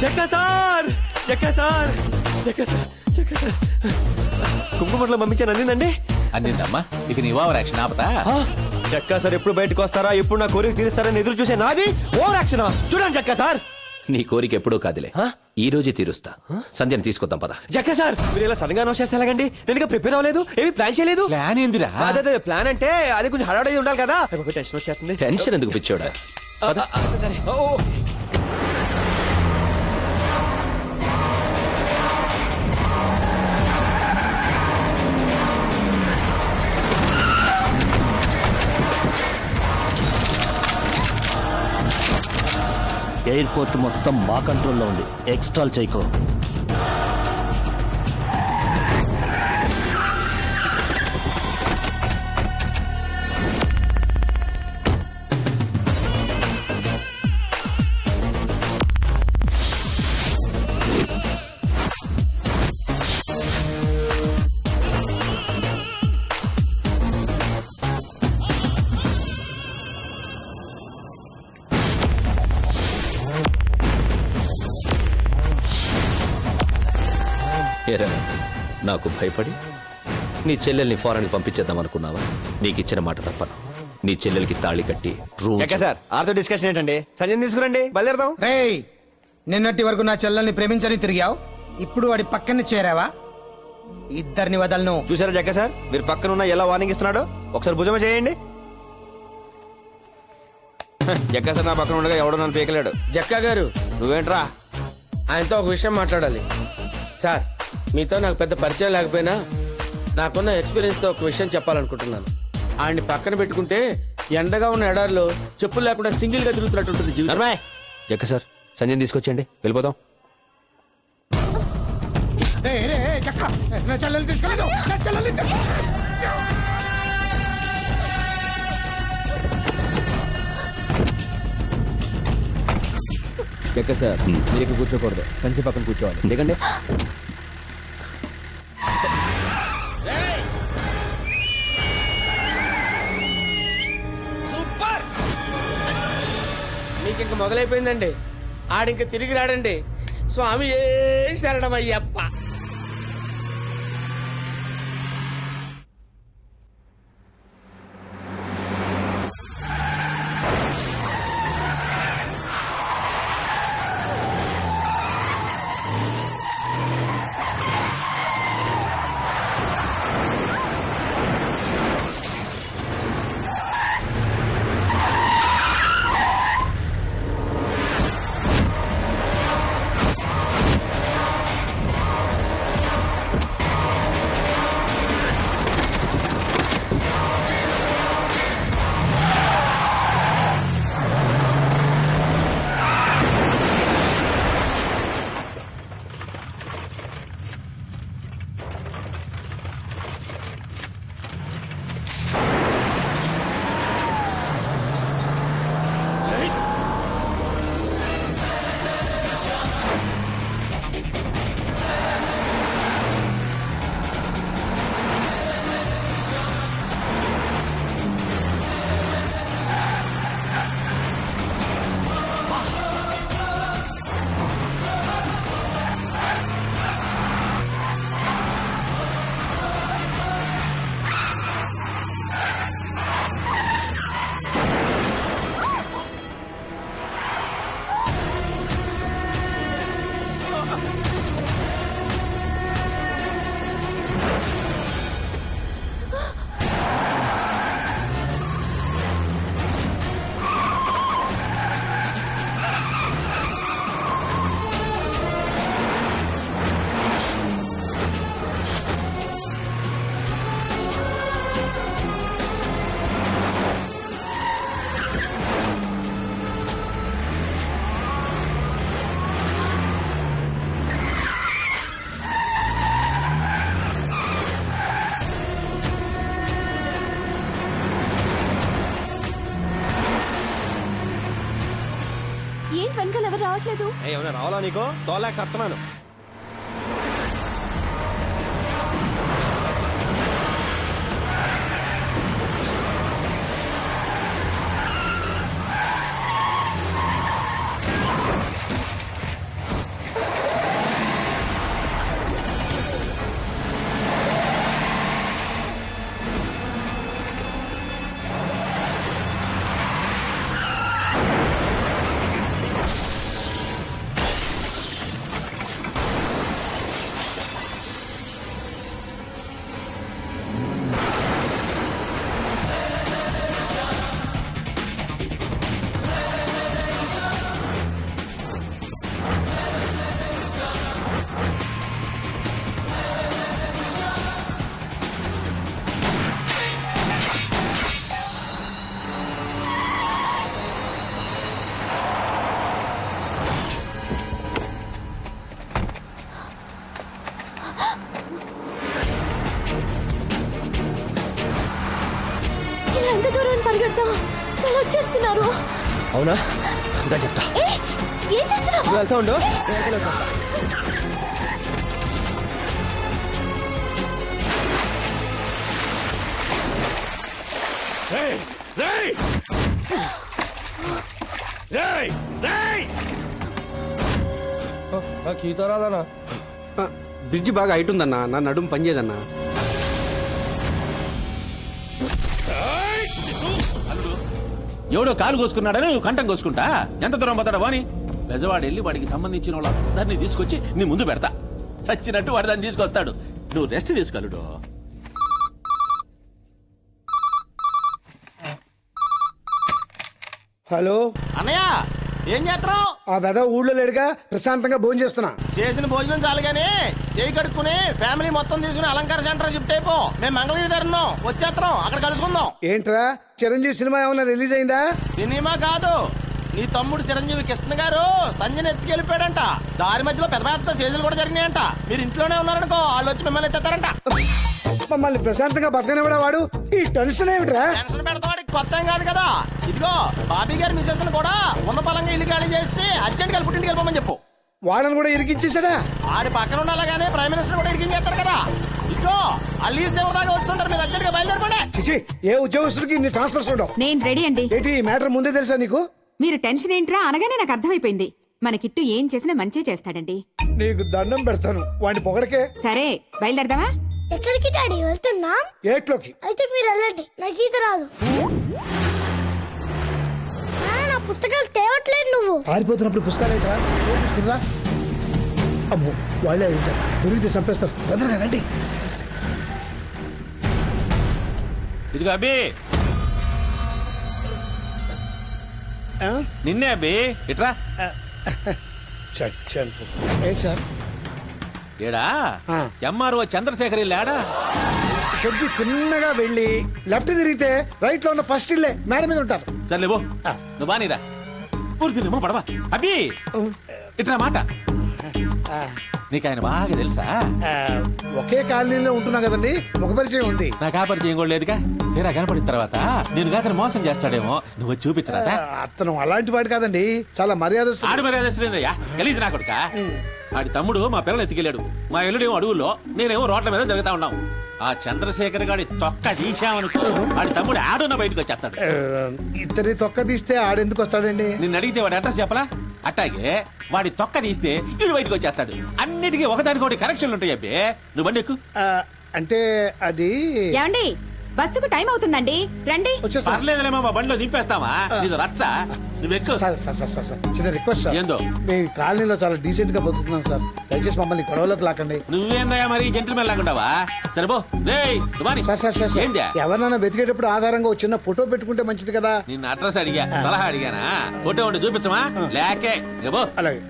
చెక్క సార్ చెక్క సార్ చెక్క సార్ చెక్క సార్ కుంకుమట్లో పంపించాను అందిందండి. అందిందమ్మా. ఇక నీ ఓవర్ యాక్షన్ ఆపతా. చెక్క సార్ ఎప్పుడు బయటకు వస్తారా, ఎప్పుడు నా కోరిక తీరుస్తారని ఎదురు చూసే నాది ఓవర్ యాక్షన్. చూడండి చెక్క సార్. నీ కోరిక ఎప్పుడూ కాదులే, ఈ రోజే తీరుస్తా. సంధ్యను తీసుకొద్దాం పద. చెక్క సార్ మీరు ఇలా సడన్ గా అనౌన్స్ చేస్తే ఎలాగండి? నేను ఇంకా ప్రిపేర్ అవ్వలేదు, ఏమి ప్లాన్ చేయలేదు. ప్లాన్ ఏందిరా? అదే ప్లాన్ అంటే అది కొంచెం హడావుడి ఉండాలి కదా. టెన్షన్ వచ్చేస్తుంది. టెన్షన్ ఎందుకు పిచ్చోడా? సరే. ఎయిర్పోర్ట్ మొత్తం మా కంట్రోల్లో ఉంది. ఎక్స్ట్రాల్ చేయకో. ఏరా, నాకు భయపడి నీ చెల్లెల్ని ఫారెన్ పంపించేద్దాం అనుకున్నావా? నీకు ఇచ్చిన మాట తప్పను. నీ చెల్లెలకి తాళి కట్టి చెక్క సార్ ఆర్తో డిస్కషన్ ఏంటండి? సంజయ్ తీసుకురండి, బయలుదేరదాం. రేయ్, నిన్నటి వరకు నా చెల్లెల్ని ప్రేమించని తిరిగావు, ఇప్పుడు వాడి పక్కన చేరావా? ఇద్దరిని వదలను. చూసారా జక్క సార్, మీరు పక్కన ఉన్న ఎలా వార్నింగ్ ఇస్తున్నాడు? ఒకసారి భుజమ చేయండి. జక్క సార్ నా పక్కన ఉండగా ఎవడో నన్ను పీకలేడు. జక్కా గారు, నువ్వేంట్రా? ఆయనతో ఒక విషయం మాట్లాడాలి. సార్, మీతో నాకు పెద్ద పరిచయం లేకపోయినా నాకున్న ఎక్స్పీరియన్స్తో ఒక విషయం చెప్పాలనుకుంటున్నాను. ఆయన్ని పక్కన పెట్టుకుంటే ఎండగా ఉన్న ఎడారిలో చెప్పులు లేకుండా సింగిల్గా తిరుగుతున్నట్టుంటుంది జీవితం. జక్క సార్ సంజయ్ తీసుకొచ్చేయండి, వెళ్ళిపోదాం. జక్క సార్ మీరు ఇక్కడ కూర్చోకూడదు, సంచి పక్కన కూర్చోవాలి. ఎందుకంటే మీకు ఇంక మొదలైపోయిందండి. ఆడింక తిరిగి రాడండి. స్వామి ఏ శరణమయ్యప్ప. వెనకాల ఎవరు రావట్లేదు. ఏమన్నా రావాలా నీకు? తోలేక కడుతున్నాను. వెళ్దాం వాళ్ళు వచ్చేస్తున్నారు. అవునా ఇంకా చెప్తా. ఏ, ఏం చేస్తున్నావు? నువ్వు వెళ్తా ఉండు. బ్రిడ్జ్ బాగా హైట్ ఉందన్నా, నా నడుము పనిచేయదన్నా. ఎవడో కాలు కోసుకున్నాడని నువ్వు కంఠం కోసుకుంటా ఎంత దూరం పోతాడా వాని బెజవాడు వెళ్ళి వాడికి సంబంధించిన వాళ్ళందరినీ తీసుకొచ్చి నీ ముందు పెడతా. చచ్చినట్టు వాడు దాన్ని తీసుకొస్తాడు. నువ్వు రెస్ట్ తీసుకోలుడు. హలో అన్నయ్య ఏం చేస్తున్నావు? ఆ వెద ఊళ్ళో లేడుగా, ప్రశాంతంగా భోజనం చేస్తున్నా. చేసిన భోజనం చాలు గానీ చేయి కడుక్కుని ఫ్యామిలీ మొత్తం తీసుకుని అలంకార సెంటర్ షిఫ్ట్ అయిపో. మేము మంగళగిరి ధరన్నాం, వచ్చేస్తున్నాం, అక్కడ కలుసుకుందాం. ఏంట్రా చిరంజీవి సినిమా ఏమన్నా రిలీజ్ అయిందా? సినిమా కాదు, నీ తమ్ముడు చిరంజీవి కృష్ణ గారు సంజయ్ ఎత్తుకెళ్ళిపోయాడంట. దారి మధ్యలో పెద్ద పెద్ద సేజులు కూడా జరిగినాయంట. మీరు ఇంట్లోనే ఉన్నారనుకో, వాళ్ళు వచ్చి మిమ్మల్ని ఎత్తారంట. మమ్మల్ని ప్రశాంతంగా బతకనివ్వడా వాడు? ఈ టెన్షన్ ఏమిట్రా? టెన్షన్ పెడతావాడికి కొత్త ఏం కాదు కదా. ఇదిగో బాబీ గారి మిసెస్ కూడా ఉన్న పలంగా ఇల్లు ఖాళీ చేసి అర్జెంట్ గా పుట్టింటికి వెళ్ళిపోమని చెప్పు. వాళ్ళని కూడా ఇరికించేసాడా? ఆడి పక్కన ఉండాలగానే ప్రైమ్ మినిస్టర్ కూడా ఇరికించేస్తారు కదా. ఇదిగో అల్లి సేవ దాకా వచ్చుంటారు, మీరు అర్జెంట్ గా బయలుదేరపడే. చిచి, ఏ ఉద్యోగస్తుడికి ఇన్ని ట్రాన్స్ఫర్స్ ఉండవు. నేను రెడీ అండి. ఏంటి ఈ మ్యాటర్ ముందే తెలుసా నీకు? మీరు టెన్షన్ ఏంట్రా అనగానే నాకు అర్థమైపోయింది. మన కిట్టు ఏం చేసినా మంచి చేస్తాడండి. నీకు దండం పెడతాను వాడిని పొగడకే. సరే బయలుదేరదామా? ఎక్కడికి డాడీ వెళ్తున్నాం? ఏట్లోకి. అయితే మీరు వెళ్ళండి, నాకు ఈత రాదు. నా పుస్తకాలు తేవట్లేదు నువ్వు. పారిపోతున్నప్పుడు పుస్తకాలు ఏంట్రా? ఏ పుస్తకంరా? అమ్మో వాళ్ళే ఉంటారు, దొరికితే చంపేస్తారు. తొందరగా రండి. ఇదిగో అబ్బి, ఆ? నిన్నే అబ్బి, ఇట్రా. చచ్చాను. ఏంటి సార్? ఏడా ఆ. ఎంఆర్ఓ చంద్రశేఖర్ ఇల్లాడా? షెడ్జి చిన్నగా వెళ్ళి లెఫ్ట్ తిరిగితే రైట్ లో ఉన్న ఫస్ట్ ఇల్లే, మేడ మీద ఉంటారు. సర్లే బో, నువ్వు బానీరా. పూర్తి పడవా అబ్బి, ఇట్రా మాట. నీకు ఆయన బాగా తెలుసా? ఆ, ఒకే కాలనీలో ఉంటున్నా కదండి, ముఖ పరిచయం ఉంది. నాకు ఆ పరిచయం కూడా లేదుగా. తీరా కనపడిన తర్వాత నేను అతను మోసం చేస్తాడేమో, నువ్వు వచ్చి చూపించరాదా? అతను అలాంటి వాడు కాదండి, చాలా మర్యాద. ఆడు మర్యాదయ్యా గలీజ్ నా కొడుక. ఆడి తమ్ముడు మా పిల్లలు ఎత్తుకెళ్ళాడు. మా ఎల్లుడేమో అడవుల్లో, నేనేమో రోడ్ల మీద జరుగుతా ఉన్నాం. ఆ చంద్రశేఖర్ గాడి తొక్క తీసామనుకో, ఆడి తమ్ముడు ఆడున్న బయటకు వచ్చేస్తాడు. ఇద్దరి తొక్క తీస్తే ఆడెందుకు వస్తాడండి? నిన్ను అడిగితే వాడి అడ్రస్ చెప్పలా? అట్టాగే వాడి తొక్క తీస్తే వీడు బయటకు వచ్చేస్తాడు. అన్నిటికీ ఒకదానికొకటి కరెక్షన్లు ఉంటాయి అబ్బే. నువ్వు బండి ఎక్కు. ఆ, అంటే అది ఏమండి, బస్సుకు టైం అవుతుందండి, రండి. వచ్చేస్తా. పర్లేదులేమో, మా బండిలో దింపేస్తావా? నీది రచ్చ, నువ్వెక్కు. Sir, sir, sir, sir, sir, చిన్న రిక్వెస్ట్ సార్. ఏందో? మీ కాలనీలో చాలా డీసెంట్ గా బతుకుతున్నాం సార్, దయచేసి మమ్మల్ని గొడవలోకి లాకండి. నువ్వేందయ్యా మరి జెంటిల్మెన్ లాగుంటావా? సరేపో రేయ్ దుబాని. సార్, సార్, సార్, సార్, ఏందా? ఎవరినైనా వెతికేటప్పుడు ఆధారంగా ఒక చిన్న ఫోటో పెట్టుకుంటే మంచిది కదా. నిన్ను అడ్రస్ అడిగా, సలహా అడిగానా? ఫోటో ఉండి చూపించమా? లేకే ఇగో. అలాగే.